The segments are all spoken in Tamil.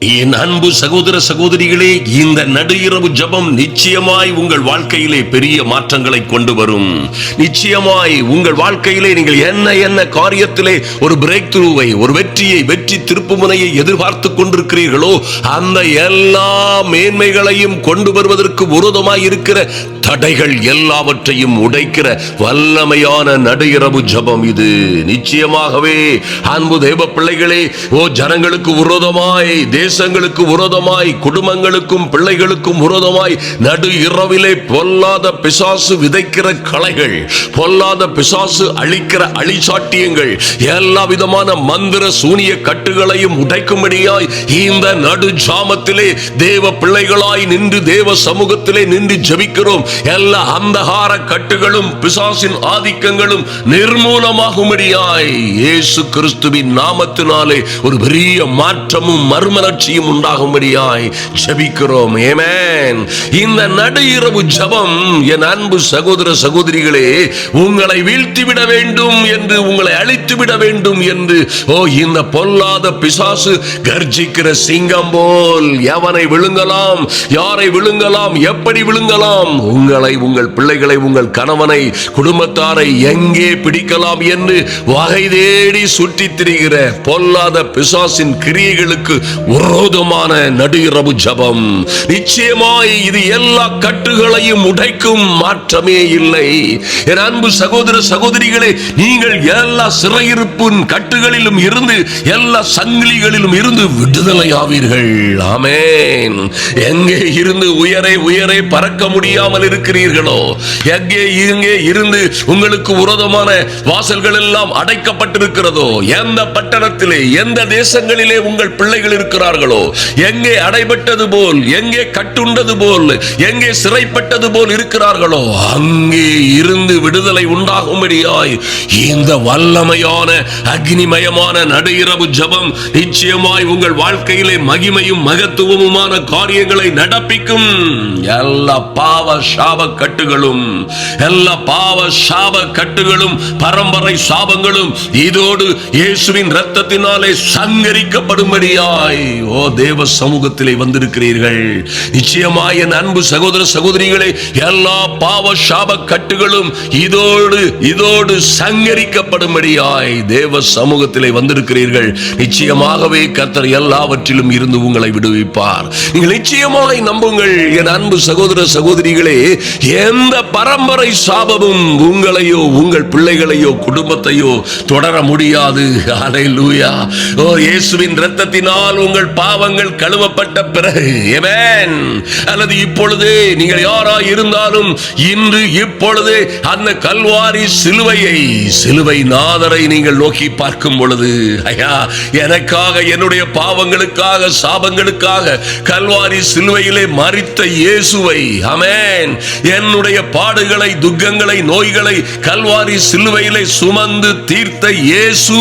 என் அன்பு சகோதர சகோதரிகளே, இந்த நடு இரவு ஜெபம் நிச்சயமாய் உங்கள் வாழ்க்கையிலே பெரிய மாற்றங்களை கொண்டு வரும். நிச்சயமாய் உங்கள் வாழ்க்கையிலே நீங்கள் என்ன காரியத்திலே ஒரு பிரேக் த்ரூவை, ஒரு வெற்றி திருப்புமுனையை எதிர்பார்த்து கொண்டிருக்கிறீர்களோ, அந்த எல்லா மேன்மைகளையும் கொண்டு வருவதற்கு விரோதமாய் இருக்கிற தடைகள் எல்லாவற்றையும் உடைக்கிற வல்லமையான நடு இரவு ஜெபம் இது. நிச்சயமாகவே அன்பு தேவ பிள்ளைகளே, ஜனங்களுக்கு விரோதமாய், தேசங்களுக்கு விரோதமாய், குடும்பங்களுக்கும் பிள்ளைகளுக்கும் விரோதமாய் நடு இரவிலே பொல்லாத பிசாசு விதைக்கிற களைகள், பொல்லாத பிசாசு அழிக்கிற அழிச்சாட்டியங்கள், எல்லா விதமான மந்திர சூனிய கட்டுகளையும் உடைக்கும்படியாய் இந்த நடு ஜாமத்திலே தேவ பிள்ளைகளாய் நின்று தேவ சமூகத்திலே நின்று ஜெபிக்கிறோம். எல்லா அந்தகார கட்டுகளும் பிசாசின் ஆதிக்கங்களும் நிர்மூலமாகும்படியாய் இயேசு கிறிஸ்துவின் நாமத்தினாலே ஒரு பெரிய மாற்றமும் மறுமலர்ச்சியும் உண்டாகும்படியாய் ஜெபிக்கிறோம். ஆமென். இந்த நடு இரவு ஜெபம் என் அன்பு சகோதர சகோதரிகளே, உங்களை வீழ்த்திவிட வேண்டும் என்று, உங்களை அழித்துவிட வேண்டும் என்று இந்த பொல்லாத பிசாசு கர்ஜிக்கிற சிங்கம் போல் எவனை விழுங்கலாம், யாரை விழுங்கலாம், எப்படி விழுங்கலாம், உங்களை, உங்கள் பிள்ளைகளை, உங்கள் கணவனை, குடும்பத்தாரை எங்கே பிடிக்கலாம் என்று வகை தேடி சுற்றித் திரிகிற பொல்லாத பிசாசின் கிரியைகளுக்கு விரோதமான நடு இரவு ஜெபம். நிச்சயமாய் இது எல்லா கட்டுகளையும் உடைக்கும், மாற்றமே இல்லை. என் அன்பு சகோதர சகோதரிகளே, நீங்கள் எல்லா சிறையிருப்பின் கட்டுகளிலும் இருந்து, எல்லா சங்கிலிகளிலும் இருந்து விடுதலை ஆவீர்கள். ஆமென். எங்கே இருந்து உயரே பறக்க முடியாமல் இருக்கிறீர்களோ, எங்கே இருந்து உங்களுக்கு விரோதமான வாசல்கள் எல்லாம் அடைக்கப்பட்டிருக்கிறதோ, எந்த பட்டணத்திலே, எந்த தேசங்களிலே உங்கள் பிள்ளைகள் இருக்கிறார்களோ, எங்கே அடைபட்டது போல், எங்கே கட்டுண்டது போல், எங்கே சிறைப்பட்டது போல் இருக்கிறார்களோ, அங்கே இருந்து விடுதலை உண்டாகும்படியாய் இந்த வல்லமையான அக்னிமயமான நடு இரவு ஜெபம் நிச்சயமாய் உங்கள் வாழ்க்கையிலே மகிமையும் மகத்துவமுமான காரியங்களை நடப்பிக்கும். எல்லா பாவ சாப கட்டுகளும், எல்லா பாவ சாப கட்டுகளும், பரம்பரை சாபங்களும் இதோடு இயேசுவின் இரத்தத்தினாலே சங்கரிக்கப்படும்படியாய் தேவ சமூகத்திலே வந்திருக்கிறீர்கள். நிச்சயமாய் என் அன்பு சகோதர சகோதரிகளே, எல்லா பாவ சாப கட்டுகளும் இதோடு சங்கரிக்கப்படும்படியாய் தேவ சமூகத்திலே வந்திருக்கிறீர்கள். நிச்சயமாகவே கர்த்தர் எல்லாவற்றிலும் இருந்து உங்களை விடுவிப்பார். நீங்கள் நிச்சயமாய் நம்புங்கள் என் அன்பு சகோதர சகோதரிகளே, எந்த பரம்பரை சாபமும் உங்களையோ, உங்கள் பிள்ளைகளையோ, குடும்பத்தையோ தொடர முடியாது. ஹல்லேலூயா. இயேசுவின் இரத்தத்தினால் உங்கள் பாவங்கள் கழுவப்பட்ட பிறகு, ஆமென், அல்லது இப்பொழுதே நீங்கள் யாராய் இருந்தாலும் இன்று இப்பொழுதே அந்த கல்வாரி சிலுவை நாதரை நீங்கள் நோக்கி பார்க்கும் பொழுது, ஐயா, எனக்காக, என்னுடைய பாவங்களுக்காக, சாபங்களுக்காக கல்வாரி சிலுவையிலே மரித்த இயேசுவை, ஆமென், என்னுடைய பாடுகளை, துக்கங்களை, நோய்களை கல்வாரி சிலுவையிலே சுமந்து தீர்த்த இயேசு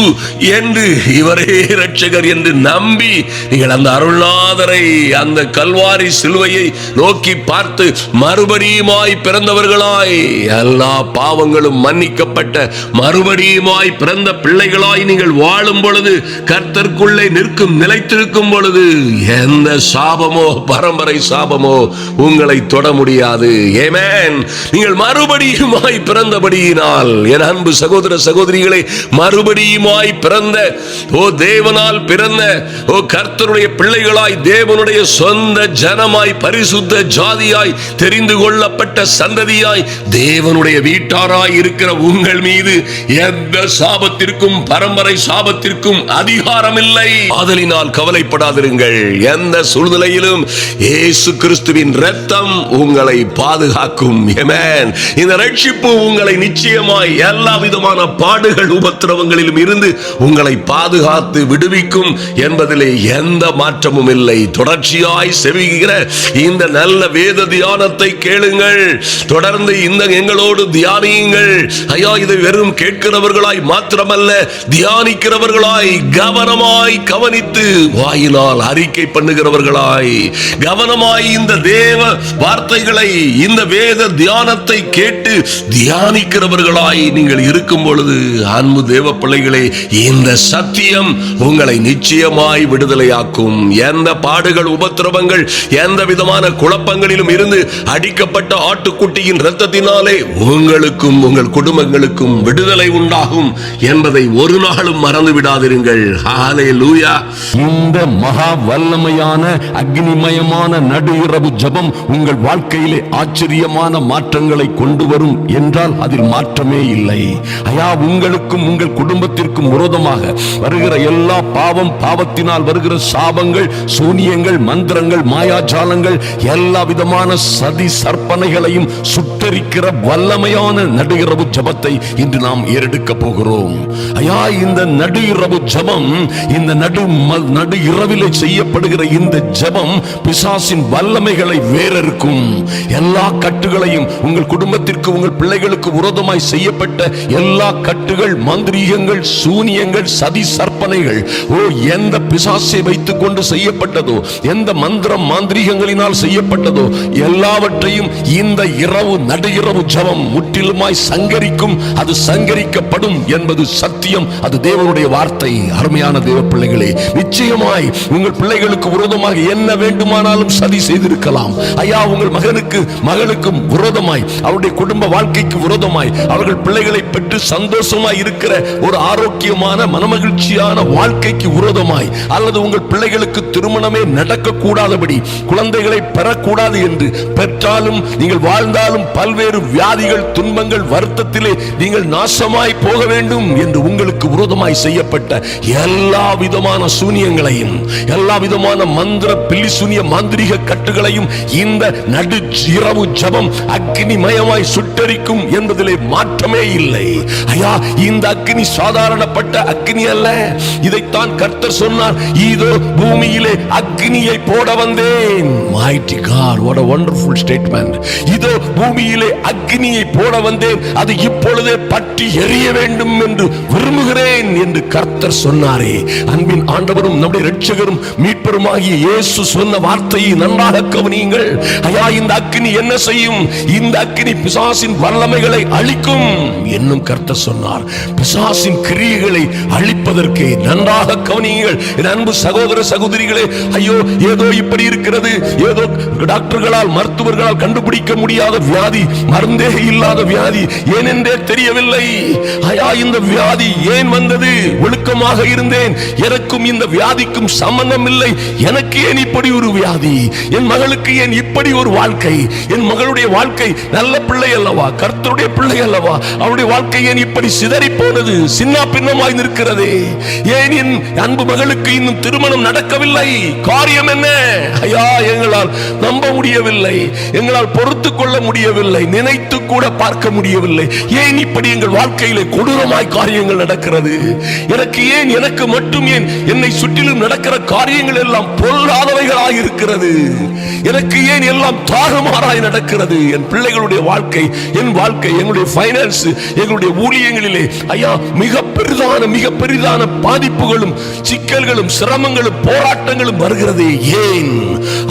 என்று, இவரே இரட்சகர் என்று நம்பி நீங்கள் அந்த அருள்நாதரை, அந்த கல்வாரி சிலுவையை நோக்கி பார்த்து மறுபடியுமாய் பிறந்தவர்களாய், எல்லா பாவங்களும் மன்னிக்கப்பட்ட மறுபடியுமாய் பிறந்த பிள்ளைகளாய் நீங்கள் வாழும் பொழுது, கர்த்தருக்குள்ளே நிலைத்திருக்கும் பொழுது, எந்த சாபமோ, பரம்பரை சாபமோ உங்களை தொட முடியாது. ஆமென். நீங்கள் மறுபடியுமாய் பிறந்தபடியினால் என் அன்பு சகோதர சகோதரிகளே, மறுபடியுமாய் பிறந்த தேவனால் பிறந்த கர்த்தருடைய பிள்ளைகளாய், தேவனுடைய சொந்த ஜனமாய், பரிசுத்த ஜாதியாய், தெரிந்து கொள்ளப்பட்ட சந்ததியாய், தேவனுடைய வீட்டாராய் இருக்கிற உங்கள் மீது எந்த சாபத்திற்கும், பரம்பரை சாபத்திற்கும் அதிகாரம் இல்லை. ஆதலினால் கவலைப்படாதிருங்கள். எந்த சூழ்நிலையிலும் இயேசு கிறிஸ்துவின் இரத்தம் உங்களை பாதுகாக்கும். ஆமென். இந்த ரட்சிப்பு உங்களை நிச்சயமாய் எல்லா விதமான பாடுகள், உபத்திரவங்களிலும் இருந்து உங்களை பாதுகாத்து விடுவிக்கும் என்பதிலே எந்த மாற்றமும் இல்லை. தொடர்ச்சியாய் செவிகிற இந்த நல்ல வேத தியானத்தை கேளுங்கள். தொடர்ந்து இந்த எங்களோடு தியானியுங்கள். ஐயா, இதை வெறும் கேட்கிறவர்களாய் மாத்திரமல்ல, அல்ல, தியானிக்கிறவர்களாய், கவனமாய் கவனித்து வாயினால் அறிக்கை பண்ணுகிறவர்களாய், கவனமாய் இந்த தேவ வார்த்தைகளை, இந்த வேத தியானத்தை கேட்டு தியானிக்கிறவர்களாய் நீங்கள் இருக்கும் பொழுது, அன்பு தேவ பிள்ளைகளே, இந்த சத்தியம் உங்களை நிச்சயமாய் விடுதலையாக்கும். எந்த பாடுகள், உபத்திரவங்கள், எந்த விதமான குழப்பங்களிலும் இருந்து அடிக்கப்பட்ட ஆட்டுக்குட்டியின் இரத்தத்தினாலே உங்களுக்கும் உங்கள் குடும்பங்களுக்கும் விடுதலை உண்டாகும் என்பதை ஒரு நாளும் மறந்து விடாதிருங்கள். ஹல்லேலூயா. இந்த மகா வல்லமையான அக்னிமயமான நடு இரவு ஜெபம் உங்கள் வாழ்க்கையிலே ஆச்சரியமான மாற்றங்களை கொண்டு வரும் என்றால் அதில் மாற்றமே இல்லை. ஐயா, உங்களுக்கும் உங்கள் குடும்பத்திற்கும் விரோதமாக வருகிற எல்லா பாவம், பாவத்தினால் வருகிற சாபங்கள், சூனியங்கள், மந்திரங்கள், மாயாஜாலங்கள், எல்லா விதமான சதி சற்பனைகளையும் சுட்டரிக்கிற வல்லமையான நடு இரவு ஜெபத்தை இன்று நாம் ஏறெடுக்க போகிறோம். ஐயா, இந்த நடு இரவு ஜெபம், இந்த நடு இரவிலே செய்யப்படுகிற இந்த ஜெபம் பிசாசின் வல்லமைகளை வேறறுக்கும். எல்லா கட்டுகளையும், உங்கள் குடும்பத்திற்கு, உங்கள் பிள்ளைகளுக்கு விரோதமாய் செய்யப்பட்ட எல்லா கட்டுகள், மந்திரீகங்கள், சூனியங்கள், சதி சற்பனைகள், எந்த பிசாசை வைத்துக் கொண்டு செய்யப்பட்டதோ, எந்த மந்திரம் மாந்திரீகங்களினால் செய்யப்பட்டதோ எல்லாவற்றையும் இந்த இரவு நடு இரவு ஜெபம் முற்றிலுமாய் சங்கரிக்கும். அது சங்கரிக்கப்படும் என்பது சத்தியம். அது தேவனுடைய வார்த்தை. அருமையான தேவ பிள்ளைகளே, நிச்சயமாய் உங்கள் பிள்ளைகளுக்கு விரோதமாக என்ன வேண்டுமானாலும் சதி செய்திருக்கலாம். ஐயா, உங்கள் மகனுக்கு மகளுக்கும் விரோதமாய், அவருடைய குடும்ப வாழ்க்கைக்கு விரோதமாய், அவர்கள் பிள்ளைகளை பெற்று சந்தோஷமாய் இருக்கிற ஒரு ஆரோக்கியமான மனமகிழ்ச்சியான வாழ்க்கைக்கு விரோதமாய், அல்லது உங்கள் பிள்ளைகளுக்கு திருமணமே நடக்க கூடாதபடி, குழந்தைகளை பெறக்கூடாது என்று, பெற்றாலும் நீங்கள் வாழ்ந்தாலும் பல்வேறு வியாதிகள், துன்பங்கள், வருத்தத்திலே நீங்கள் நாசமாய் போக வேண்டும் என்று உங்களுக்கு விரோதமாய் செய்யப்பட்ட எல்லா விதமான சூனியங்களையும், எல்லா விதமான மந்திர பில்லி சூனிய மாந்திரிக கட்டுகளையும் இந்த நடு இரவு ஜெபம் அக்னிமயமாய் சுட்டரிக்கும் என்பதிலே மாற்றமே இல்லை. ஐயா, இந்த அக்னி சாதாரணப்பட்ட அக்னி அல்ல. இதைத்தான் கர்த்தர் சொன்னார், இதோ பூமியிலே அக்னியை போட வந்தேன். Mighty God, what a wonderful statement. இதோ பூமியிலே அக்னியை போட வந்தேன், அது இப்பொழுதே பற்றி எரிய வேண்டும் என்று விரும்புகிறேன் என்று கர்த்தர் சொன்னாரே. அன்பின் ஆண்டவரும் நம்முடைய இரட்சகரும் மீட்பருமாகிய இயேசு சொன்ன வார்த்தையை நன்றாக கவனியுங்கள். ஐயா, இந்த அக்னி என்ன செய்யும்? இந்த அக்னி பிசாசின் வல்லமைகளை அழிக்கும் என்னும் கர்த்தர் சொன்னார். பிசாசின் கிரியைகளை அழிப்பதற்கே. நன்றாக கவனியுங்கள் என் அன்பு சகோதர சகோதரிகளே. ஐயோ, ஏதோ இப்படி இருக்கிறது, ஏதோ டாக்டர்களால், மருத்துவர்களால் கண்டுபிடிக்க முடியாத வியாதி, மருந்தே இல்லாத வியாதி, ஏனென்றே தெரியவில்லை. ஐயா, இந்த வியாதி ஏன் வந்தது? ஒழுக்கமாக இருந்தேன், எனக்கும் இந்த வியாதிக்கும் சம்பந்தம் இல்லை. எனக்கு ஏன் இப்படி ஒரு வியாதி? என் மகளுக்கு ஏன் இப்படி ஒரு வாழ்க்கை? என் மகளுடைய வாழ்க்கை நல்ல பிள்ளை அல்லவா, கர்த்தருடைய பிள்ளை அல்லவா? அவருடைய வாழ்க்கை ஏன் இப்படி சிதறி போனது, சின்ன பின்னமாய் நிற்கிறது? ஏன் என் அன்பு மகளுக்கு இன்னும் திருமணம் நடக்கவில்லை? காரியம் என்ன? ஐயா, எங்களால் நம்ப முடியவில்லை, எங்களால் பொறுத்து கொள்ள முடியவில்லை, நினைத்து கூட பார்க்க முடியவில்லை. ஏன் இப்படி எங்கள் வாழ்க்கையிலே கொடூரமாய் காரியங்கள் நடக்கிறது? எனக்கு ஏன், எனக்கு மட்டும் ஏன் என்னை சுற்றிலும் நடக்கிற காரியங்கள் எல்லாம் பொல்லாதவைகளாய் இருக்கிறது? எனக்கு ஏன் எல்லாம் தாறுமாறாய் நடக்கிறது? என் பிள்ளைகளுடைய வாழ்க்கை, என் வாழ்க்கை, எங்களுடைய பைனான்ஸ், எங்களுடைய ஊழியங்களிலே ஐயா மிக பெரிதான பாதிப்புகளும், சிக்கல்களும், சிரமங்களும், போராட்டங்களும் வருகிறது. ஏன்?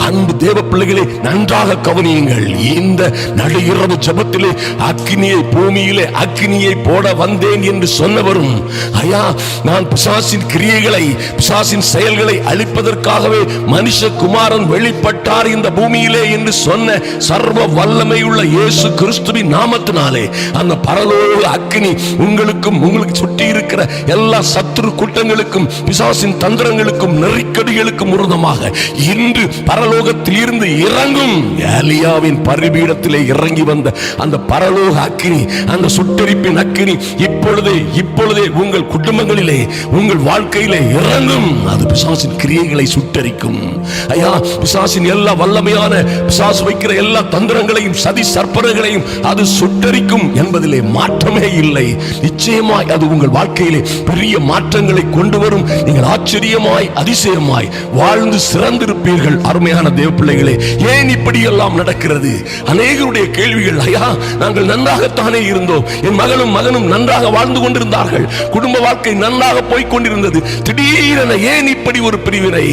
அன்பு தேவ பிள்ளைகளே, நன்றாக கவனியுங்கள். இந்த நடு இரவு ஜெபத்திலே அக்னியை, பூமியிலே அக்னியை போட வந்தேன் என்று சொன்னவரும், ஐயா, நான் பிசாசின் கிரியைகளை, பிசாசின் செயல்களை அழிப்பதற்காகவே மனுஷகுமாரன் வெளிப்பட்டார் இந்த பூமியிலே என்று சொன்ன சர்வ வல்லமையுள்ள இயேசு கிறிஸ்துவின் நாமத்தினாலே அந்த பரலோக அக்னி உங்களுக்கும், உங்களுக்கு சுற்றி இருக்கிற எல்லா சத்துரு கூட்டங்களுக்கும், பிசாசின் தந்திரங்களுக்கும், நெருக்கடிகளுக்கும் விரோதமாக இன்று பரலோகத்தில் இருந்து இறங்கும். எலியாவின் பரிபீடத்திலே இறங்கி வந்த அந்த பரலோக அக்கினி, அந்த சுட்டெரிப்பின் அக்கினி இப்பொழுதே உங்கள் குடும்பங்களிலே, உங்கள் வாழ்க்கையிலே இறங்கும். அது பிசாசின் கிரியைகளை சுட்டரிக்கும். ஐயா, பிசாசின் எல்லா வல்லமையான, பிசாசு வைக்கிற எல்லா தந்திரங்களையும், சதி சற்பனைகளையும் அது சுட்டரிக்கும் என்பதிலே மாற்றமே இல்லை. நிச்சயமாய் அது உங்கள் வாழ்க்கை வாழ்க்கையிலே பெரிய மாற்றங்களை கொண்டு வரும். நீங்கள் ஆச்சரியமாய் அதிசயமாய் வாழ்ந்து சிறந்திருப்பீர்கள். அருமையான தேவ பிள்ளைகளே, ஏன் இப்படி எல்லாம் நடக்கிறது? அநேகருடைய கேள்விகள், ஐயா நாங்கள் நன்றாகத்தானே இருந்தோம், என் மகனும் நன்றாக வாழ்ந்து கொண்டிருந்தார்கள், குடும்ப வாழ்க்கை நன்றாக போய்க் கொண்டிருந்தது, திடீரென ஏன் இப்படி ஒரு பிரிவினை,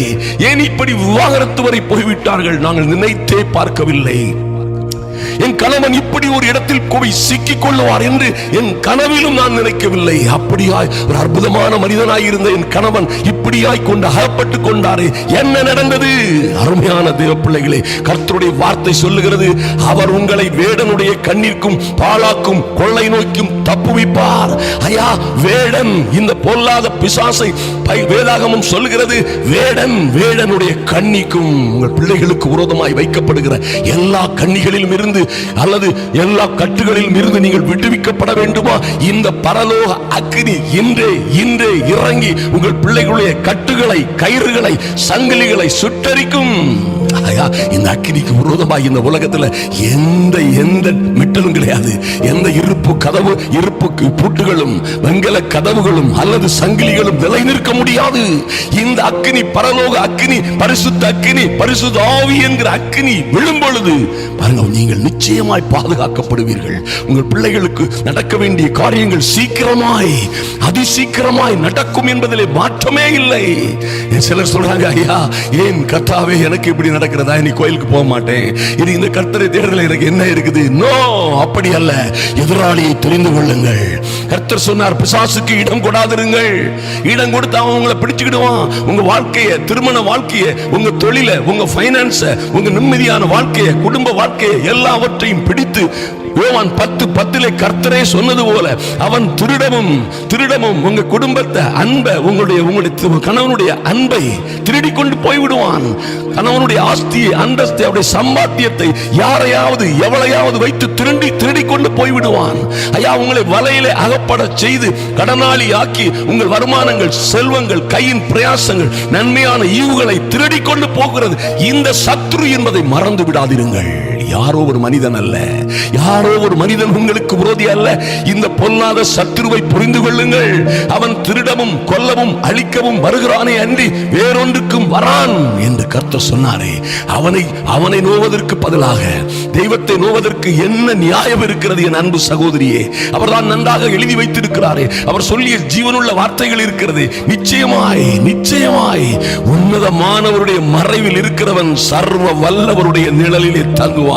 ஏன் இப்படி விவாகரத்து வரை போய்விட்டார்கள்? நாங்கள் நினைத்தே பார்க்கவில்லை. என் கணவன் இப்படி ஒரு இடத்தில் போய் சிக்கிக் கொள்ளுவார் என்று என் கனவிலும் நான் நினைக்கவில்லை. அப்படியாய் ஒரு அற்புதமான மனிதனாய் இருந்த என் கணவன் இப்படியாய் கொண்டு அகப்பட்டு கொண்டாரே, என்ன நடந்தது? அருமையான தேவ பிள்ளைகளே, கர்த்தருடைய வார்த்தை சொல்லுகிறது, அவர் உங்களை வேடனுடைய கண்ணிற்கும் பாழாக்கும் கொள்ளை நோய்க்கும் தப்புவிப்பார். ஐயா, வேடன், இந்த பொல்லாத பிசாசை வேதாகமம் சொல்லுகிறது, வேடனுடைய கண்ணிக்கும், உங்கள் பிள்ளைகளுக்கு விரோதமாய் வைக்கப்படுகிற எல்லா கண்ணிகளிலும் இருந்து அல்லது எல்லா கட்டுகளிலும் இருந்து நீங்கள் விடுவிக்கப்பட வேண்டுமா? இந்த பரலோக அக்கினி இன்றே இறங்கி உங்கள் பிள்ளைகளுடைய கட்டுகளை, கயிறுகளை, சங்கிலிகளை சுட்டரிக்கும். இந்த அக்கினிக்கு விரோதமாக இந்த உலகத்தில் எந்த மெட்டலும் கிடையாது. எந்த இருப்பு பூட்டுகளும் வெங்கல கதவுகளும் அல்லது சங்கிலிகளும் நிலை நிற்க முடியாது. இந்த அக்கினி, பரலோக அக்கினி, பரிசுத்த அக்கினி, பரிசுத்த ஆவி என்கிற அக்கினி விழும் பொழுது பாருங்க, நீங்கள் நிச்சயமாய் பாதுகாக்கப்படுவீர்கள். உங்கள் பிள்ளைகளுக்கு நடக்க வேண்டிய காரியங்கள் சீக்கிரமாய், அதிசீக்கிரமாய் நடக்கும் என்பதிலே மாற்றமே இல்லை. சிலர் சொல்றாங்க, ஐயா ஏன் கர்த்தாவே எனக்கு இப்படி நடக்கிறதா, நீ கோயிலுக்கு போக மாட்டேன், இது இந்த கர்த்தரை தேடுதல் எனக்கு என்ன இருக்குது? நோ, அப்படி அல்ல. எதிராளியை தெரிந்து கொள்ளுங்கள். கர்த்தர் சொன்னார், பிசாசுக்கு இடம் கொடாதிருங்கள். இடம் கொடுத்து அவன் உங்களை பிடிச்சுக்கிடுவான். உங்க வாழ்க்கையை, திருமண வாழ்க்கையை, உங்க தொழிலை, உங்க பைனான்ஸ, உங்க நிம்மதியான வாழ்க்கையை, குடும்ப வாழ்க்கையை எல்லாவற்றையும் பிடித்து யோவான் 10:10 கர்த்தரே சொன்னது போல அவன் திருடமும் உங்க குடும்பத்தை, அன்பை, உங்களுடைய கணவனுடைய அன்பை திருடி கொண்டு போய்விடுவான். கணவனுடைய ஆஸ்தியை, அந்தஸ்தை, அவருடைய சம்பாத்தியத்தை யாரையாவது எவளையாவது வைத்து திருடி கொண்டு போய்விடுவான். ஐயா, உங்களை வலையிலே அகப்பட செய்து கடனாளி ஆக்கி உங்கள் வருமானங்கள், செல்வங்கள், கையின் பிரயாசங்கள், நன்மையான ஈவுகளை திருடி கொண்டு போகிறது இந்த சத்ரு என்பதை மறந்து விடாதிருங்கள். யாரோ ஒரு மனிதன் அல்ல, யாரோ ஒரு மனிதன் உங்களுக்கு விரோதி அல்ல. இந்த பொல்லாத சத்ருவை புரிந்து கொள்ளுங்கள். அவன் திருடவும் கொல்லவும் அழிக்கவும் வருகிறானே அன்றி வேறொன்றுக்கும் வரான் என்று கர்த்தர் சொன்னாரே. அவனை நோவதற்கு பதிலாக தெய்வத்தை நோவதற்கு என்ன நியாயம் இருக்கிறது? என் அன்பு சகோதரியே, அவர்தான் நன்றாக எழுதி வைத்திருக்கிறாரே. அவர் சொல்லிய ஜீவனுள்ள வார்த்தைகள் இருக்கிறது. நிச்சயமாய் உன்னதமானவருடைய மறைவில் இருக்கிறவன் சர்வ வல்லவருடைய நிழலிலே தங்குவான்.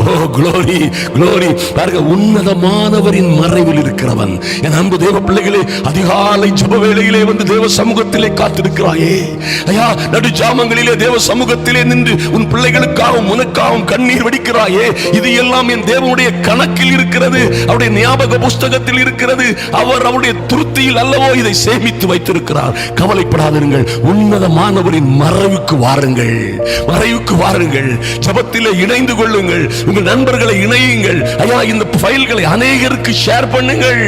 ஓ glory, glory. பாருங்க, உன்னதமானவரின் மறைவில் இருக்கிறவன். என் அன்பு தேவ பிள்ளைகளே, அதிகாலை ஜெப வேளையிலே வந்து தேவ சமூகத்திலே காத்திருக்கிறாயே. ஐயா, நடு ஜாமங்களிலே தேவ சமூகத்திலே நின்று உன் பிள்ளைகளுக்காகவும் உனக்காகவும் கண்ணீர் வடிக்கிறாயே. இது எல்லாம் என் தேவனுடைய கணக்கில் இருக்கிறது, அவருடைய ஞாபக புஸ்தகத்தில் இருக்கிறது. அவர் அவருடைய துருத்தியில் அல்லவோ இதை சேமித்து வைத்திருக்கிறார். கவலைப்படாதீர்கள். உன்னதமானவரின் மறைவுக்கு வாருங்கள். ஜெபத்திலே இணைந்து கொள்ளுங்கள். உங்கள் நண்பர்களை இணையுங்கள். ஐயா, இந்த ஃபைல்களை அநேகருக்கு ஷேர் பண்ணுங்கள்.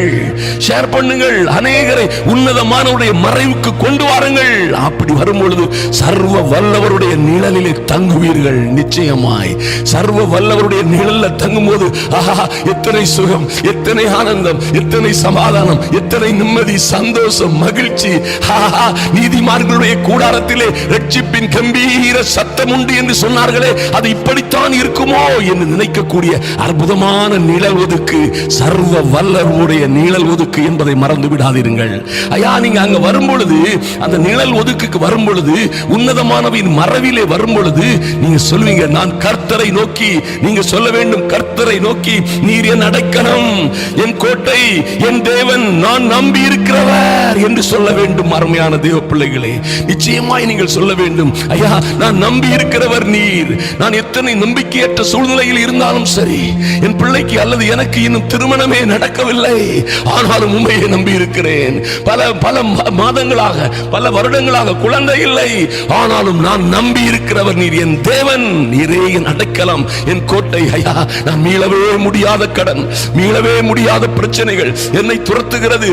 அநேகரை உன்னதமானவருடைய மறைவுக்கு கொண்டு வாருங்கள். அப்படி வரும்பொழுது சர்வ வல்லவருடைய நிழலிலே தங்குவீர்கள். நிச்சயமாய் சர்வ வல்லவருடைய நிழலில் தங்கும் போது எத்தனை சுகம், எத்தனை ஆனந்தம், எத்தனை சமாதானம், எத்தனை நிம்மதி, சந்தோஷம், மகிழ்ச்சி. நீதிமான்களுடைய கூடாரத்திலே ரட்சிப்பின் கம்பீர சத்தம் உண்டு என்று சொன்னார்களே, அது இப்படித்தான் இருக்குமோ என்று நினைக்கக்கூடிய அற்புதமான நிழல் ஒதுக்கு, சர்வ வல்லவருடைய நிழல் ஒதுக்கு என்பதை மறந்து விடாதீர்கள். ஐயா, நீங்க அங்க வரும்பொழுது, அந்த நிழல் ஒதுக்குக்கு வரும்பொழுது, உன்னதமானவின் மறைவிலே வரும்பொழுது நீங்க சொல்வீங்க, நான் கர்த்தரை நோக்கி, நீங்க சொல்ல வேண்டும், கர்த்தரை நோக்கி, நீர் என் அடைக்கலம், என் கோட்டை, என் தேவன், நான் நம்பி இருக்கிறவர் என்று சொல்ல வேண்டும். அருமையான தேவ பிள்ளைகளே, நிச்சயமாய் நீங்கள் சொல்ல வேண்டும். ஐயா, நான் நம்பி இருக்கிறவர் நீர். நான் எத்தனை நம்பிக்கையற்ற சூழ்நிலையில் இருந்தாலும் சரி, என் பிள்ளைக்கு அல்லது எனக்கு இன்னும் திருமணமே நடக்கவில்லை, ஆனாலும் உண்மையை நம்பி இருக்கிறேன். பல மாதங்களாக, பல வருடங்களாக குழந்தை இல்லை, ஆனாலும் நான் நம்பி இருக்கிறவர் நீர், என் தேவன், நீரே என் அடைக்கலம், என் கோட்டை. ஐயா, நான் மீளவே முடியாத கடன், மீளவே முடியாத பிரச்சனைகள் என்னை துரத்துகிறது.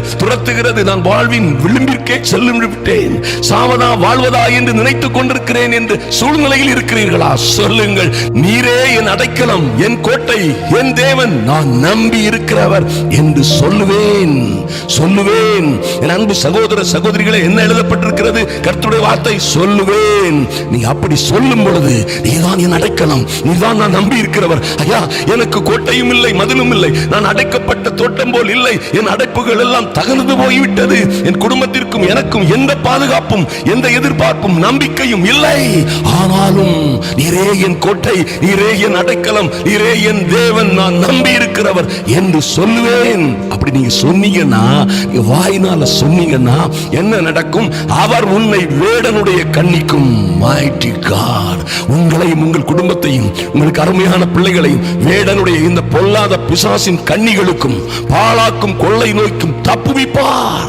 நான் வாழ்வின் விளிம்பிற்கே செல்லும் விட்டேன், சாவதா வாழ்வதா என்று நினைத்துக் கொண்டிருக்கிறேன் என்று சூழ்நிலையில் இருக்கிறீர்களா? சொல்லுங்கள், நீரே என் அடைக்கலம், என் கோட்டை, என் தேவன், நான் நம்பி இருக்கிறவர் என்று சொல்லுவேன். என் அன்பு சகோதர சகோதரிகளே, என்ன எழுதப்பட்டிருக்கிறது? கர்த்தருடைய வார்த்தை, சொல்லுவேன். நீ அப்படி சொல்லும் பொழுது, நீதான் என் அடைக்கலம், நீதான் நான் நம்பி இருக்கிறவர். ஐயா, எனக்கு கோட்டையும் இல்லை, மதிலும் இல்லை, நான் அடைக்கப்பட்ட தோட்டம் போல் இல்லை, என் அடைப்புகள் எல்லாம் தகர்ந்து போய்விட்டது, என் குடும்பத்திற்கும் எனக்கும் எந்த பாதுகாப்பும், எந்த எதிர்பார்ப்பும், நம்பிக்கையும் இல்லை. ஆனாலும் நீரே என் கோட்டை, நீரே என் அடைக்கலம், நீரே என் தேவன், நான் நம்பி இருக்கிறவர் என்று சொல்லுவேன். அப்படி நீங்க சொன்னீங்கன்னா, வாயினால சொன்னீங்கன்னா என்ன நடக்கும்? அவர் உன்னை வேடனுடைய கண்ணிக்கும், mighty God, உங்களையும் உங்கள் குடும்பத்தையும் உங்களுக்கு அருமையான பிள்ளைகளையும் வேடனுடைய இந்த பொல்லாத பிசாசின் கண்ணிகளுக்கும் பாழாக்கும் கொள்ளை நோய்க்கும் தப்புவிப்பார்.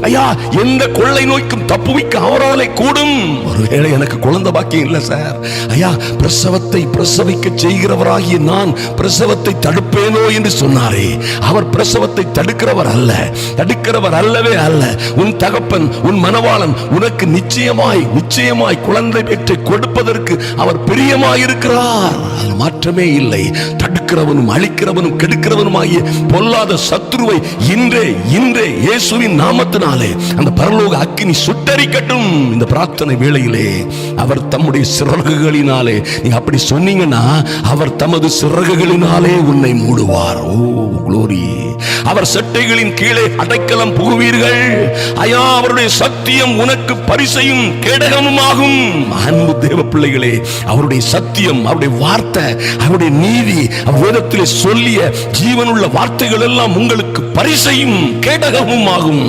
ஐயா, எந்த கொள்ளை நோய்க்கும் தப்புவிக்க அவராலே கூடும். ஒருவேளை எனக்கு குழந்தை பாக்கியம் இல்லை சார், ஐயா, பிரசவிக்க செய்கிறவராகிய நான் பிரசவத்தை தடுப்பேனோ என்று சொன்னாரே, அவர் பிரசவத்தை தடுக்கிறவர் அல்லவே அல்ல. உன் தகப்பன், உன் மனவாளன் உனக்கு நிச்சயமாய் குழந்தை பெற்றை கொடுப்பதற்கு அவர் பிரியமாயிருக்கிறார். அது மாற்றமே இல்லை. தடுக்கிறவனும் அழிக்கிறவனும் கெடுக்கிறவனுமாகிய பொல்லாத சத்துருவை இன்றே இயேசுவின் நாமத்தினாலே அந்த பரலோக அக்கினி சுட்டரிக்கட்டும். இந்த பிரார்த்தனை வேளையிலே அவர் தம்முடைய சிறகுகளினாலே, நீ அப்படி சொன்னீங்கன்னா, அவர் தமது சிறகுகளினாலே உன்னை மூடுவார். ஓ குளோரி! அவர் சட்டைகளின் கீழே அடைக்கலம் புகுவீர்கள். ஐயா, அவருடைய சத்தியம் உனக்கு பரிசையும் கேடகமுமாகும். அன்பு தேவ பிள்ளைகளே, அவருடைய சத்தியம், அவருடைய வார்த்தை, அவருடைய நீதி, வேதத்திலே சொல்லிய ஜீவனுள்ள வார்த்தைகள் எல்லாம் உங்களுக்கு பரிசையும் கேடகமும் ஆகும்,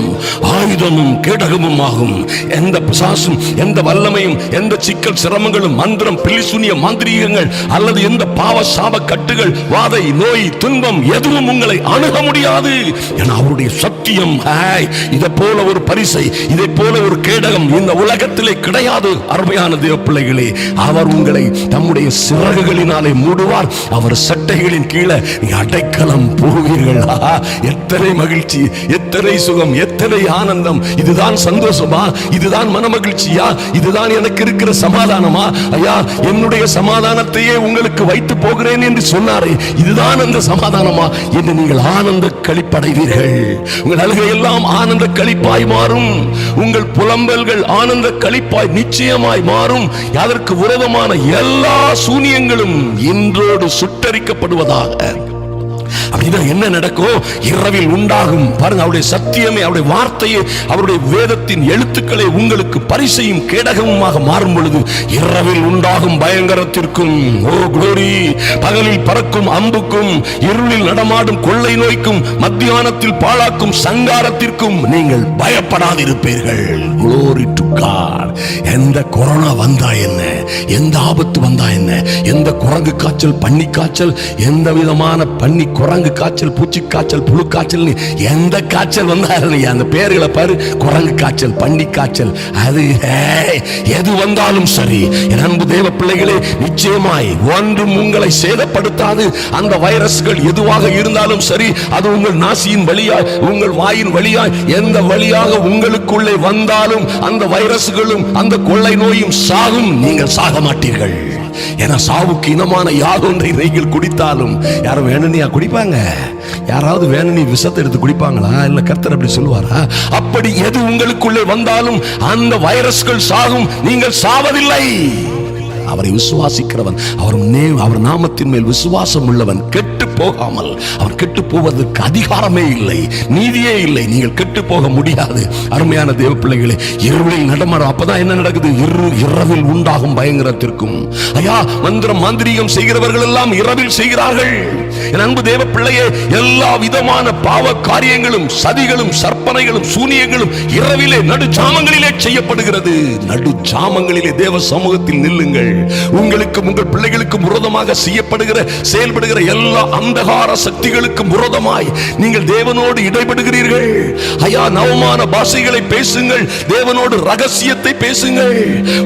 ஆயுதமும் கேடகமும் ஆகும். எந்த பிசாசும், எந்த வல்லமையும், எந்த சிக்கல் சிரமங்களும், மந்திரம், பில்லிசூனிய மாந்திரீகங்கள் அல்லது எந்த பாவ சாப கட்டுகள், வாதை, நோய், துன்பம் எதுவும் உங்களை அணுக முடியாது. என அவருடைய சத்தியம், இதை போல ஒரு பரிசை, இதை போல ஒரு கேடகம் இந்த உலகத்திலே கிடையாது. அருமையான தேவ பிள்ளைகளே, அவர் உங்களை தம்முடைய சிறகுகளினாலே மூடுவார். அவர் சட்டைகளின் கீழே அடைக்கலம் புகுவீர்கள். எத்தனை மகிழ்ச்சி, எத்தனை சுகம், எத்தனை ஆனந்தம்! இதுதான் சந்தோஷமா? இதுதான் மன மகிழ்ச்சியா? இதுதான் எனக்கு இருக்கிற சமாதானமா? ஐயா, என்னுடைய சமாதானத்தையே உங்களுக்கு வைத்து போகிறேன் என்று சொன்னாரே, இதுதான் அந்த சமாதானமா என்று நீங்கள் ஆனந்த களிப்படைவீர்கள். உங்கள் அழுகை எல்லாம் ஆனந்த களிப்பாய் மாறும். உங்கள் புலம்பல்கள் ஆனந்த களிப்பாய் நிச்சயமாய் மாறும். அதற்கு விரோதமான எல்லா சூனியங்களும் இன்றோடு சுட்டரிக்கப்படுவதாக. அப்படின்னா என்ன நடக்கும்? இரவில் உண்டாகும் பாருங்க, அவருடைய சத்தியமே, அவருடைய வார்த்தையே, அவருடைய வேதத்தின் எழுத்துக்களை உங்களுக்கு பரிசையும் கேடகமுமாக மாறும் பொழுது இரவில் உண்டாகும் பயங்கரத்திற்கும், ஓ குளோரி, பகலில் பறக்கும் அம்புக்கும், இருளில் நடமாடும் கொள்ளை நோய்க்கும், மத்தியானத்தில் பாழாக்கும் சங்காரத்திற்கும் நீங்கள் பயப்படாதிருப்பீர்கள். Glory to God. எந்த கொரோனா வந்தா என்ன, எந்த ஆபத்து வந்தா என்ன, எந்த குரங்கு காய்ச்சல், பன்னி காய்ச்சல், எந்த விதமான பன்னி குரங்கு காய்ச்சல், பூச்சி காய்ச்சல், புழு காய்ச்சல், எந்த காய்ச்சல் வந்தாலும் அந்த பேர்களை பாரு, குரங்கு காய்ச்சல், பன்னி காய்ச்சல், அது எது வந்தாலும் சரி, என் அன்பு தேவ பிள்ளைகளே, நிச்சயமாய் ஒன்றும் உங்களை சேதப்படுத்தாது. அந்த வைரஸ்கள் எதுவாக இருந்தாலும் சரி, அது உங்கள் நாசியின் வழியாய், உங்கள் வாயின் வழியாய், எந்த வழியாக உங்களுக்குள்ளே வந்தாலும் அந்த வைரஸ்களும் அந்த கொள்ளை நோயும் சாகும். நீங்கள் சாக மாட்டீர்கள். ஏன்னா சாவுக்கு இனமான யாதொன்றை நீங்கள் குடித்தாலும், யாரும் வேணும்னியா குடிப்பாங்க? யாராவது வேணும்னி விஷத்தை எடுத்து குடிப்பாங்களா? இல்ல கர்த்தர் அப்படி சொல்லுவாரா? அப்படி எது உங்களுக்குள்ளே வந்தாலும் அந்த வைரஸ்கள் சாகும், நீங்கள் சாவதில்லை. அவரை விசுவாசிக்கிறவன், அவர் நாமத்தின் மேல் விசுவாசம் உள்ளவன் கெட்டு போகாமல், அவன் கெட்டு போவதற்கு அதிகாரமே இல்லை, நீதியே இல்லை. நீங்கள் கெட்டு போக முடியாது. அருமையான தேவ பிள்ளைகளே, இருளில் நடமாடும். அப்பதான் என்ன நடக்குது? இரவில் உண்டாகும் பயங்கரத்திற்கும். ஐயா, மந்திரம் மாந்திரீகம் செய்கிறவர்கள் எல்லாம் இரவில் செய்கிறார்கள். என் அன்பு தேவ பிள்ளையே, எல்லா விதமான பாவ காரியங்களும், சதிகளும், சற்பனைகளும், சூனியங்களும் இரவிலே நடு ஜாமங்களிலே செய்யப்படுகிறது. நடு ஜாமங்களிலே தேவ சமூகத்தில் நில்லுங்கள். உங்களுக்கும் உங்கள் பிள்ளைகளுக்கும் விரோதமாக செயல்படுகிற எல்லா அந்தகார சக்திகளுக்கும் விரோதமாய் நீங்கள் தேவனோடு இடைபடுகிறீர்கள். ஐயா, நவமான பாஷைகளை பேசுங்கள், தேவனோடு ரகசியத்தை பேசுங்கள்.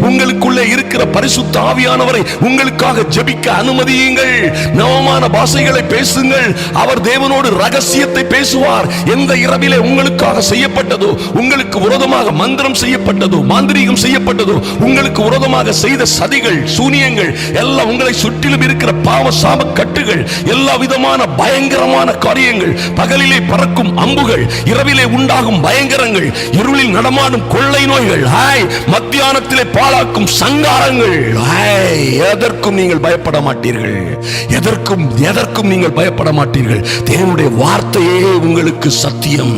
உங்களுக்குள்ளே இருக்கிற பரிசுத்த ஆவியானவரை உங்களுக்காக ஜெபிக்க அனுமதியுங்கள். நவமான பாஷைகளை பேசுங்கள். அவர் தேவனோடு ரகசியத்தை பேசுவார். எந்த இரவிலே உங்களுக்காக செய்யப்பட்டதோ, உங்களுக்கு விரோதமாக மந்திரம் செய்யப்பட்டதோ, மாந்திரீகம் செய்யப்பட்டதோ, உங்களுக்கு விரோதமாக செய்த சதிகள், சூனியங்கள் எல்லாம், உங்களை சுற்றிலும் இருக்கிற பாவ சாப கட்டுகள், எல்லா விதமான பயங்கரமான காரியங்கள், பகலிலே பறக்கும் அம்புகள், இரவிலே உண்டாகும் பயங்கரங்கள், இருளில் நடமாடும் கொள்ளை நோய்கள், மத்தியானத்திலே பாழாக்கும் சங்காரங்கள், எதற்கும் நீங்கள் பயப்பட மாட்டீர்கள். எதற்கும் நீங்கள் பயப்பட மாட்டீர்கள். தேவனுடைய வார்த்தையே உங்களுக்கு சத்தியம்.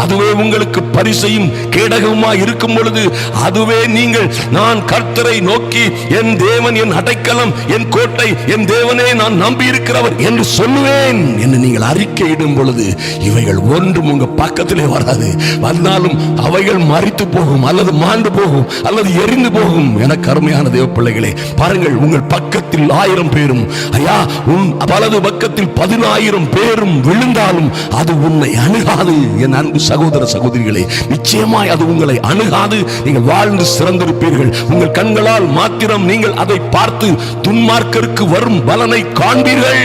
அதுவே உங்களுக்கு பரிசையும் கேடகமாய் இருக்கும் பொழுது, அதுவே நீங்கள் நான் கர்த்தரை நோக்கி என் தேவன் என் அடைக்கலம், என் கோட்டை, என் தேவனே நான் நம்பி இருக்கிறவர் என்று சொல்லுவேன் என்று நீங்கள் அறிக்கையிடும் பொழுது, இவைகள் ஒன்றும் உங்க பக்கத்திலே வராது. வந்தாலும் அவைகள் மரித்து போகும், அல்லது மாண்டு போகும், அல்லது எரிந்து போகும். என கருமையான தேவ பிள்ளைகளே, பாருங்கள், உங்கள் பக்கத்தில் 1000 பேரும், ஐயா, உன் வலது பக்கத்தில் 10,000 பேரும் விழுந்தாலும் அது உன்னை அணுகாது. என் அன்பு சகோதர சகோதரிகளே, நிச்சயமாய் அது உங்களை அணுகாது. நீங்கள் வாழ்ந்து சிறந்திருப்பீர்கள். உங்கள் கண்களால் மாத்திரம் நீங்கள் அதை பார்த்து துன்மார்க்கருக்கு வரும் பலனை காண்பீர்கள்.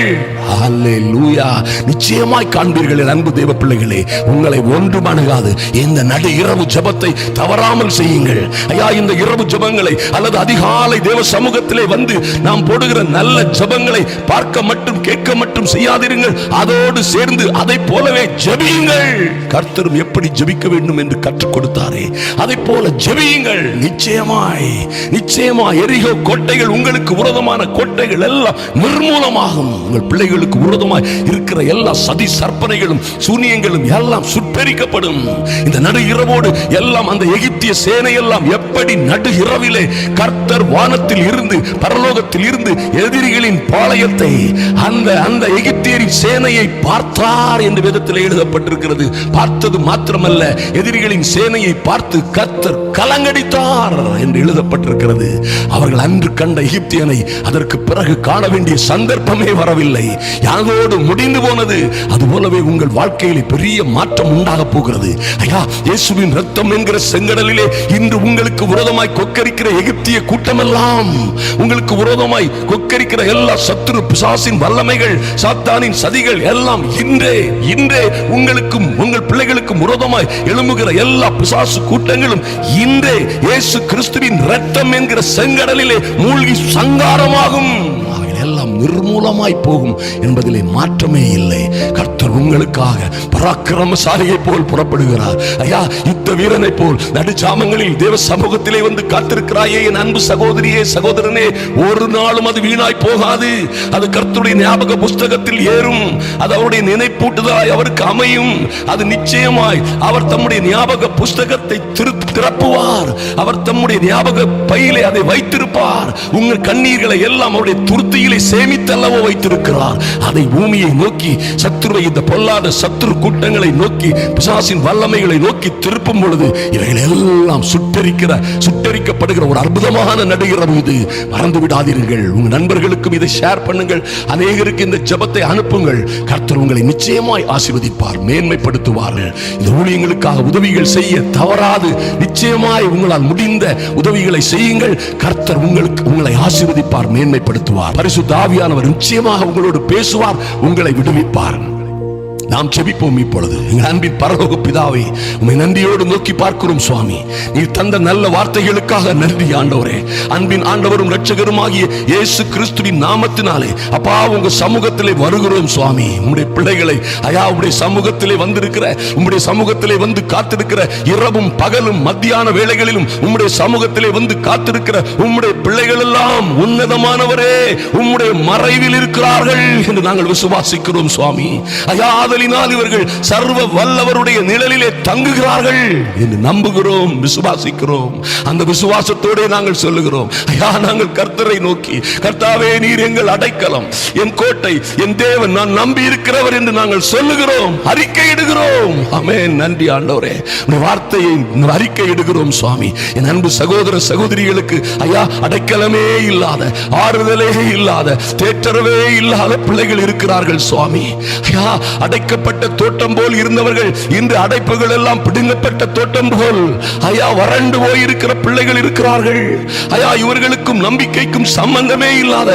அல்லேலூயா, நிச்சயமாய் காண்பீர்கள். என் அன்பு தேவ பிள்ளைகளே, உங்களை ஒன்றும் அணுகாது. இந்த நடு இரவு ஜெபத்தை தவறாமல் செய்யுங்கள். ஐயா, இந்த இரவு ஜெபங்களை அல்லது அதிகாலை தேவ சமூகத்திலே வந்து நாம் போடுகிற நல்ல ஜெபங்களை பார்க்க மட்டும் கேட்க மட்டும் செய்யாதிருங்கள். அதோடு சேர்ந்து அதை போலவே ஜெபியுங்கள். கர்த்தரும் எப்படி ஜெபிக்க வேண்டும் என்று கற்றுக் கொடுத்தாரே, அதை போல ஜெபியுங்கள். நிச்சயமாய் எரிகோ கோட்டைகள், உங்களுக்கு விரோதமான கோட்டைகள் எல்லாம் நிர்மூலமாகும். உங்கள் பிள்ளைகளுக்கு விரோதமாய் இருக்கிற எல்லா சதி சற்பனைகளும் சூனியங்களும் எல்லாம் சுட்டெரிக்கப்படும். இந்த நடு இரவோடு எல்லாம் அந்த எகிப்திய சேனை எல்லாம் எப்படி நடு இரவிலே கர்த்தர் வானத்தில் இருந்து, பரலோகத்தில் இருந்து எதிரிகளின் பாளையத்தை, அந்த எகிப்தியரின் சேனையை பார்த்தார் என்று வேதத்தில் எழுதப்பட்டிருக்கிறது. பார்த்தது மாத்திரமல்ல, எதிரிகளின் சேனையை பார்த்து கர்த்தர் கலங்கடித்தார் என்று எழுதப்பட்டிருக்கிறது. அவர்கள் அன்று கண்ட எகிப்தியனை அதற்கு பிறகு காண வேண்டிய சந்தர்ப்பமே வரவில்லை. யாரோடு முடிந்து போனது. அதுபோலவே உங்கள் வாழ்க்கையிலே பெரிய மாற்றம் உண்டாக போகிறது. ஐயா, இயேசுவின் ரத்தம் என்கிற செங்கடலிலே இன்று உங்களுக்கு விரோதமாய் கொக்கரிக்கிற எகிப்திய கூட்டமெல்லாம், உங்களுக்கு விரோதமாய் கொக்கரிக்கிற எல்லா சத்துரு பிசாசின் வல்லமைகள், சாத்தானின் சதிகள் எல்லாம் இன்றே உங்களுக்கும் உங்கள் பிள்ளைகளுக்கும் விரோதமாய் எழும்புகிற எல்லா பிசாசு கூட்டங்களும் இன்றே இயேசு கிறிஸ்துவின் ரத்தம் என்கிற செங்கடலிலே மூழ்கி சங்காரமாகும். எல்லாம் நிர்மூலமாய் போகும் என்பதிலே மாற்றமே இல்லை. கர்த்தர் உங்களுக்காக பராக்கிரமசாலியை போல் புறப்படுகிறார். ஐயா, யுத்த வீரனை போல் நடுச்சாமங்களில் தேவ சமூகத்திலே வந்து காத்திருக்கிறாயே என் அன்பு சகோதரியே, சகோதரனே, ஒரு நாளும் அது வீணாய் போகாது. அது கர்த்தருடைய ஞாபக புஸ்தகத்தில் ஏறும். அது அவருடைய நினைப்பூட்டுதலாய் அவருக்கு அமையும். அது நிச்சயமாய் அவர் தம்முடைய ஞாபக புஸ்தகத்தை திறப்புவார். அவர் தம்முடைய ஞாபக பையிலே அதை வைத்திருப்பார். உங்கள் கண்ணீர்களை எல்லாம் அவருடைய துருத்தியில் சேமித்தல்லவோ வைத்திருக்கிறார். அதை பூமியை நோக்கி, சத்துருவை, இந்த பொல்லாத சத்துரு கூட்டங்களை நோக்கி, பிசாசின் வல்லமைகளை நோக்கி திருப்பும் பொழுது இவைகள் எல்லாம் சுட்டரிக்கப்படுகிற ஒரு அற்புதமான நடுகிறவு இது. மறந்து விடாதீர்கள். உங்க நண்பர்களுக்கும் இதை ஷேர் பண்ணுங்கள். அநேகருக்கு இந்த ஜெபத்தை அனுப்புங்கள். கர்த்தர் உங்களை நிச்சயமாய் ஆசீர்வதிப்பார், மேன்மைப்படுத்துவார்கள். இந்த ஊழியங்களுக்காக உதவிகள் செய்ய தவறாது. நிச்சயமாய் உங்களால் முடிந்த உதவிகளை செய்யுங்கள். கர்த்தர் உங்களை ஆசீர்வதிப்பார், மேன்மைப்படுத்துவார். பரிசுத்த ஆவியானவர் நிச்சயமாக உங்களோடு பேசுவார், உங்களை விடுவிப்பார். நாம் ஜெபிப்போம் இப்பொழுது. எங்கள் அன்பின் பரலோக பிதாவே, உம்மை நன்றியோடு நோக்கி பார்க்கிறோம் சுவாமி. நீர் தந்த நல்ல வார்த்தைகளுக்காக நன்றி ஆண்டவரே. அன்பின் ஆண்டவரும் இரட்சகருமாகிய இயேசு கிறிஸ்துவின் நாமத்தினாலே அப்பா, உங்க சமூகத்திலே வருகிறோம் சுவாமி. உம்முடைய பிள்ளைகளை ஐயா, உம்முடைய சமூகத்திலே வந்திருக்கிற, உம்முடைய சமூகத்திலே வந்து காத்திருக்கிற, இரவும் பகலும் மத்தியான வேளைகளிலும் உம்முடைய சமூகத்திலே வந்து காத்திருக்கிற உம்முடைய பிள்ளைகள் எல்லாம் உன்னதமானவரே, உம்முடைய மறைவில் இருக்கிறார்கள் என்று நாங்கள் விசுவாசிக்கிறோம் சுவாமி. ஐயா, ஆதலினால் இவர்கள் சர்வ வல்லவருடைய நிழலிலே தங்குகிறார்கள் என்று நம்புகிறோம், விசுவாசிக்கிறோம். அந்த விசுவாசத்தோடு நாங்கள் சொல்லுகிறோம், ஐயா நாங்கள் கர்த்தரை நோக்கி, கர்த்தாவே நீர் எங்கள் அடைக்கலம், என் கோட்டை, என் தேவன், நான் நம்பி இருக்கிறவர் என்று நாங்கள் சொல்லுகிறோம், அறிக்கையிடுகிறோம். ஆமென். நன்றி ஆண்டவரே, உம்முடைய வார்த்தையை அறிக்கையிடுகிறோம் சுவாமி. என் அன்பு சகோதர சகோதரிகளுக்கு ஐயா அடைக்கலமே இல்லாத, ஆறுதலே இல்லாத, தேற்றரவே இல்லாத பிள்ளைகள் இருக்கிறார்கள் சுவாமி. ஐயா அடைக்கப்பட்ட தோட்டம் போல் இருந்தவர்கள் இன்று அடைப்புகள் எல்லாம் பிடுங்கப்பட்ட தோட்டம் போல் ஐயா வறண்டு போய் இருக்கிற பிள்ளைகள் இருக்கிறார்கள். ஐயா இவர்களுக்கும் நம்பிக்கைக்கும் சம்பந்தமே இல்லாத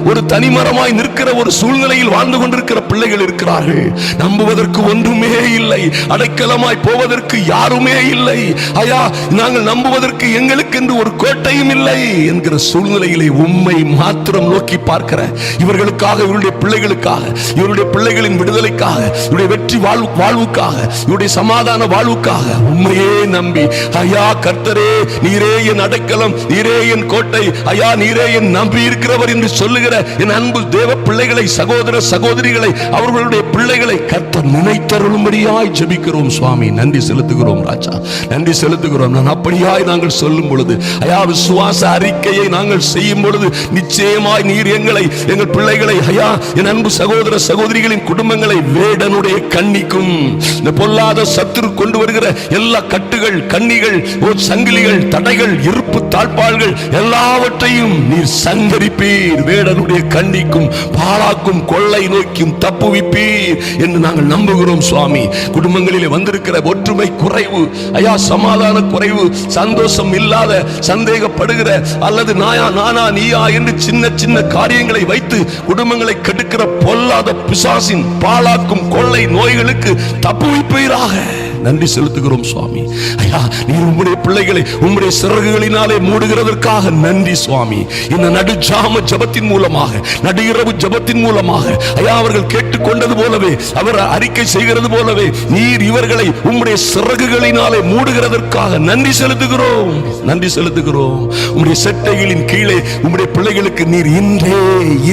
ஒரு தனிமரமாய் நிற்கிற ஒரு சூழ்நிலையில் வாழ்ந்து கொண்டிருக்கிற பிள்ளைகள் இருக்கிறார்கள். நம்புவதற்கு ஒன்றுமே இல்லை, அடைக்கலமாய் போவதற்கு யாருமே இல்லை. ஐயா நாங்கள் நம்புவதற்கு எங்களுக்கு என்று ஒரு கோட்டையும் இல்லை என்கிற சூழ்நிலையிலே உம்மை மாத்திரம் நோக்கி பார்க்கிற இவர்களுக்காக, இவருடைய பிள்ளைகளுக்காக, இவருடைய பிள்ளைகளின் விடுதலைக்காக, இவருடைய வெற்றி வாழ்வுக்காக, இவருடைய சமாதான வாழ்வுக்காக உம்மையே நம்பி, ஐயா கர்த்தரே நீரே என் அடைக்கலம், நீரே என் கோட்டை, ஐயா நீரே என் நம்பி இருக்கிறவர் என்று சொல்லுகிற என் அன்பு தேவ பிள்ளைகளை, சகோதர சகோதரிகளை, அவர்களுடைய பிள்ளைகளை கர்த்தர் நினைத்தருளும்படியாய் ஜெபிக்கிறோம் சுவாமி. நன்றி செலுத்துகிறோம் ராஜா, நன்றி செலுத்துகிறோம். நான் அப்படியாய் நாங்கள் சொல்லும் பொழுது, ஐயா விசுவாச அறிக்கையை நாங்கள் செய்யும் பொழுது நிச்சயமாய் நீர் எங்களை, எங்கள் பிள்ளைகளை, ஐயா என் அன்பு சகோதர சகோதரிகளின் குடும்பங்களை வேடனுடைய கண்ணிக்கும், இந்த பொல்லாத சத்துரு கொண்டு வருகிற எல்லா கட்டுகள், கண்ணிகள், சங்கிலிகள், தடைகள், இருப்பு தாழ்பாள்கள் எல்லாவற்றையும் நீர் சங்கரிப்பீர். வேடனுடைய கண்ணிக்கும் பாழாக்கும் கொள்ளை நோக்கியும் தப்புவிப்பீர் என்று நாங்கள் நம்புகிறோம் சுவாமி. குடும்பங்களிலே வந்திருக்கிற ஒற்றுமை குறைவு, ஐயா சமாதான குறைவு, சந்தோஷம் இல்லாத, சந்தேகப்படுகிற அல்லது நானா நீயா என்று சின்ன சின்ன காரியங்களை வைத்து குடும்பங்களை கெடுக்கிற பொல்லாத பிசாசின் பாழாக்கும் கொள்ளை நோய்களுக்கு தப்புவிப்பீராக. நன்றி செலுத்துகிறோம் சுவாமி. ஐயா நீர் உம்முடைய பிள்ளைகளை உம்முடைய சிறகுகளினாலே மூடுகிறதற்காக நன்றி சுவாமி. இந்த நடுஜாம ஜபத்தின் மூலமாக, நடு இரவு ஜபத்தின் மூலமாக ஐயா அவர்கள் கேட்டுக்கொண்டது போலவே, அவர் அறிக்கை செய்கிறது போலவே நீர் இவர்களை உம்முடைய சிறகுகளினாலே மூடுகிறதற்காக நன்றி செலுத்துகிறோம், நன்றி செலுத்துகிறோம். உம்முடைய செட்டைகளின் கீழே உம்முடைய பிள்ளைகளுக்கு நீர்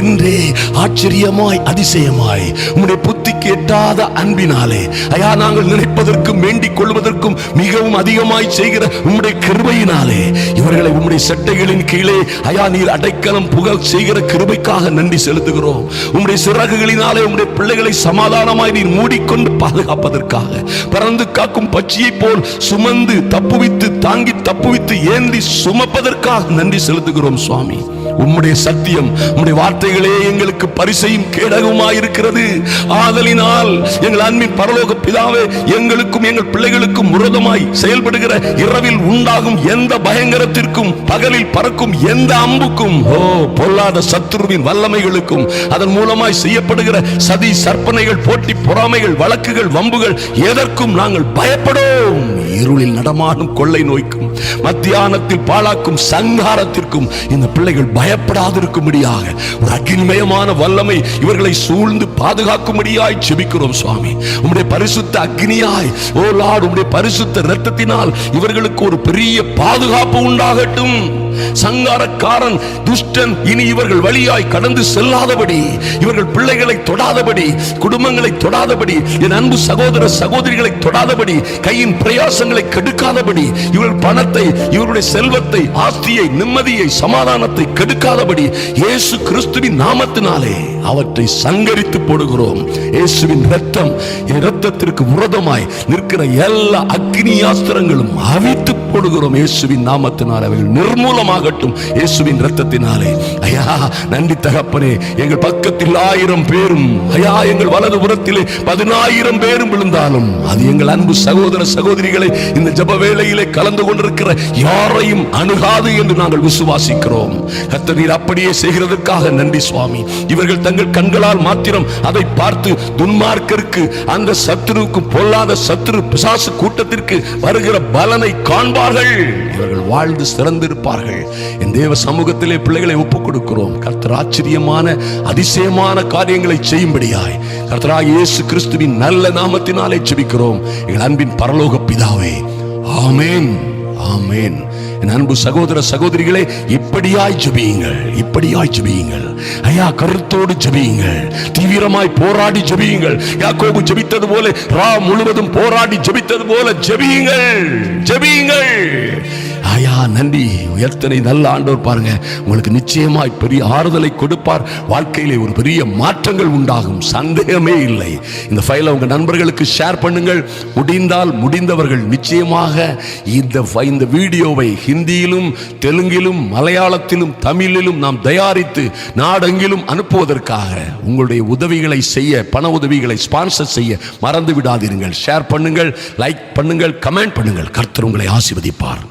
இன்றே ஆச்சரியமாய், அதிசயமாய், உம்முடைய புத்திக்கு எட்டாத அன்பினாலே ஐயா நாங்கள் நினைப்பதற்கும் வேண்டிக் கொள்வதற்கும் மிகவும் அதிகமாய் செய்கிற உம்முடைய கிருபையினாலே இவர்களை உம்முடைய சட்டைகளின் கீழே ஐயா நீர் அடைக்கலம் புக செய்கிற கிருபைக்காக நன்றி செலுத்துகிறோம். உம்முடைய சிறகுகளினாலே உம்முடைய பிள்ளைகளை சமாதானமாய் நீர் மூடிக்கொண்டு பாதுகாப்பதற்காக, பறந்து காக்கும் பட்சியை போல் சுமந்து தப்புவித்து, தாங்கி தப்புவித்து, ஏந்தி சுமப்பதற்காக நன்றி செலுத்துகிறோம் சுவாமி. உம்முடைய சத்தியம், உம்முடைய வார்த்தைகளே எங்களுக்கு பரிசையும் கேடகமாயிருக்கிறது. ஆதலினால் எங்கள் அன்பின் பரலோக பிதாவே, எங்களுக்கும் எங்கள் பிள்ளைகளுக்கும் விரோதமாய் செயல்படுகிற இரவில் உண்டாகும் எந்த பயங்கரத்திற்கும், பகலில் பறக்கும் எந்த அம்புக்கும், பொல்லாத சத்துருவின் வல்லமைகளுக்கும், அதன் மூலமாய் செய்யப்படுகிற சதி சற்பனைகள், போட்டி பொறாமைகள், வழக்குகள், வம்புகள் எதற்கும் நாங்கள் பயப்படோம். இருளில் நடமாடும் கொள்ளை நோய்க்கும், மத்தியானத்தில் பாழாக்கும் சங்காரத்திற்கும் இந்த பிள்ளைகள் பயப்படாதிருக்கும்படியாக ஒரு அக்னிமயமான வல்லமை இவர்களை சூழ்ந்து பாதுகாக்கும்படியாய் ஜெபிக்கிறோம் சுவாமி. உம்முடைய பரிசுத்த அக்னியாய், ஓ லார்ட், உம்முடைய பரிசுத்த இரத்தத்தினால் இவர்களுக்கு ஒரு பெரிய பாதுகாப்பு உண்டாகட்டும். சங்காரக்காரன், துஷ்டன் இனி இவர்கள் வழியாய் கடந்து செல்லாதபடி, இவர்கள் பிள்ளைகளை தொடாதபடி, குடும்பங்களை தொடாதபடி, என் அன்பு சகோதர சகோதரிகளை தொடாதபடி, கையின் பிரயாசங்களை கெடுக்காதபடி, இவர்கள் பணத்தை, இவருடைய செல்வத்தை, ஆஸ்தியை, நிம்மதியை, சமாதானத்தை கெடுக்காதபடி இயேசு கிறிஸ்துவின் நாமத்தினாலே அவற்றை சங்கரித்து போடுகிறோம். இயேசுவின் இரத்தம், இரத்தத்திற்கு விரோதமாய் நிற்கிற எல்லா அக்னியாஸ்திரங்களும் அவித்து போடுகிறோம். இயேசுவின் நாமத்தினால் அவைகள் நிர்மூலமாகட்டும், இயேசுவின் இரத்தத்தினாலே. ஐயா நன்றி தகப்பனே. எங்கள் பக்கத்தில் 1000 பேரும், ஐயா எங்கள் வலது புறத்திலே 10,000 பேரும் விழுந்தாலும் அது எங்கள் அன்பு சகோதர சகோதரிகளை இந்த ஜப வேளையிலே கலந்து கொண்டிருக்கிற யாரையும் அணுகாது என்று நாங்கள் விசுவாசிக்கிறோம். கர்த்தர் நீர் அப்படியே செய்கிறதற்காக நன்றி சுவாமி. இவர்கள் தங்கள் கண்களால் மாத்திரம் அதை பார்த்து துன்மார்க்கருக்கு, அந்த சத்துருவுக்கு, பொல்லாத சத்துரு பிசாசு கூட்டத்திற்கு வருகிற பலனை காண்பார்கள். இவர்கள் வாழ்ந்து சிறந்திருப்பார்கள். என் தேவ சமூகத்திலே பிள்ளைகளை ஒப்புக் கொடுக்கிறோம். கர்த்தர் ஆச்சரியமான, அதிசயமான காரியங்களை செய்யும்படியாய் கர்த்தராகிய இயேசு கிறிஸ்துவின் நல்ல நாமத்தினாலே ஜெபிக்கிறோம் எங்கள் அன்பின் பரலோக பிதாவே. ஆமென், ஆமென். என் அன்பு சகோதர சகோதரிகளே, இப்படியாய் ஜெபியுங்கள், இப்படியாய் ஜெபியுங்கள். ஐயா, கருத்தோடு ஜெபியுங்கள், தீவிரமாய் போராடி ஜெபியுங்கள். யாக்கோபு ஜெபித்தது போல, ரா முழுவதும் போராடி ஜெபித்தது போல ஜெபியுங்கள், ஜெபியுங்கள். ஐயா, நன்றி. எத்தனை நல்ல ஆண்டவர் பாருங்க. உங்களுக்கு நிச்சயமாய் பெரிய ஆறுதலை கொடுப்பார். வாழ்க்கையிலே ஒரு பெரிய மாற்றங்கள் உண்டாகும், சந்தேகமே இல்லை. இந்த ஃபைலை உங்க நண்பர்களுக்கு ஷேர் பண்ணுங்கள். முடிந்தவர்கள் நிச்சயமாக இந்த வீடியோவை ஹிந்தியிலும், தெலுங்கிலும், மலையாளத்திலும், தமிழிலும் நாம் தயாரித்து நாடெங்கிலும் அனுப்புவதற்காக உங்களுடைய உதவிகளை செய்ய, பண உதவிகளை ஸ்பான்சர் செய்ய மறந்து விடாதீர்கள். ஷேர் பண்ணுங்கள், லைக் பண்ணுங்கள், கமெண்ட் பண்ணுங்கள். கர்த்தர் உங்களை ஆசீர்வதிப்பார்.